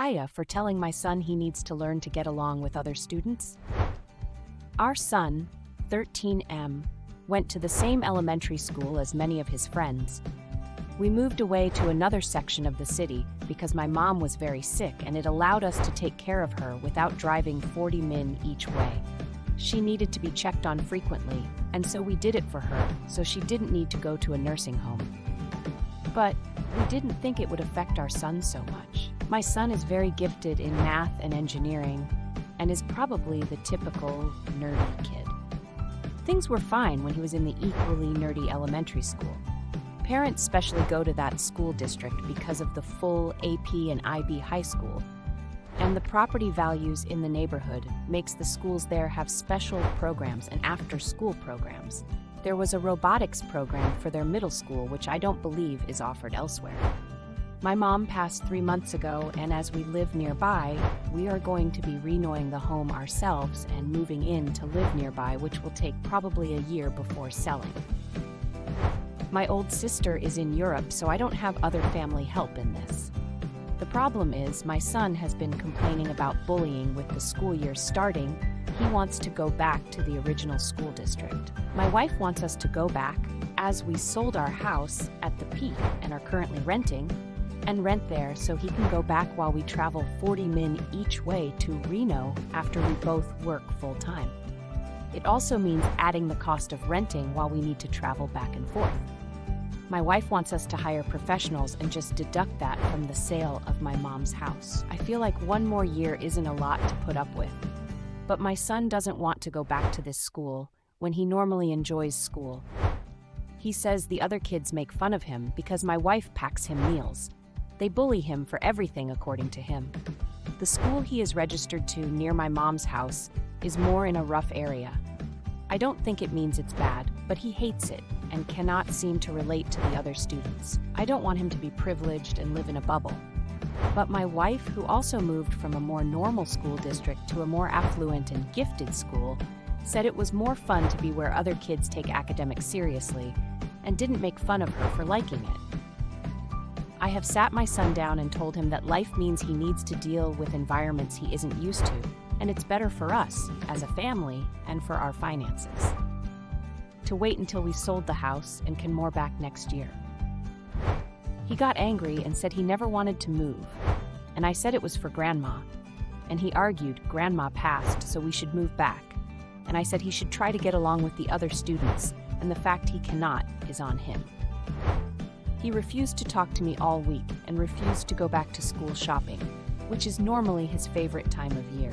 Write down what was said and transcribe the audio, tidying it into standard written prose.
Aya for telling my son he needs to learn to get along with other students? Our son, 13M, went to the same elementary school as many of his friends. We moved away to another section of the city because my mom was very sick and it allowed us to take care of her without driving 40 min each way. She needed to be checked on frequently, and so we did it for her, so she didn't need to go to a nursing home. But we didn't think it would affect our son so much. My son is very gifted in math and engineering, and is probably the typical nerdy kid. Things were fine when he was in the equally nerdy elementary school. Parents specially go to that school district because of the full AP and IB high school, and the property values in the neighborhood makes the schools there have special programs and after-school programs. There was a robotics program for their middle school, which I don't believe is offered elsewhere. My mom passed 3 months ago, and as we live nearby, we are going to be renoing the home ourselves and moving in to live nearby, which will take probably a year before selling. My old sister is in Europe, so I don't have other family help in this. The problem is my son has been complaining about bullying with the school year starting. He wants to go back to the original school district. My wife wants us to go back, as we sold our house at the peak and are currently renting, and rent there so he can go back while we travel 40 min each way to Reno after we both work full-time. It also means adding the cost of renting while we need to travel back and forth. My wife wants us to hire professionals and just deduct that from the sale of my mom's house. I feel like 1 more year isn't a lot to put up with. But my son doesn't want to go back to this school when he normally enjoys school. He says the other kids make fun of him because my wife packs him meals. They bully him for everything according to him. The school he is registered to near my mom's house is more in a rough area. I don't think it means it's bad, but he hates it and cannot seem to relate to the other students. I don't want him to be privileged and live in a bubble. But my wife, who also moved from a more normal school district to a more affluent and gifted school, said it was more fun to be where other kids take academics seriously and didn't make fun of her for liking it. I have sat my son down and told him that life means he needs to deal with environments he isn't used to, and it's better for us, as a family, and for our finances, to wait until we sold the house and can more back next year. He got angry and said he never wanted to move, and I said it was for Grandma, and he argued Grandma passed, so we should move back, and I said he should try to get along with the other students, and the fact he cannot is on him. He refused to talk to me all week and refused to go back to school shopping, which is normally his favorite time of year.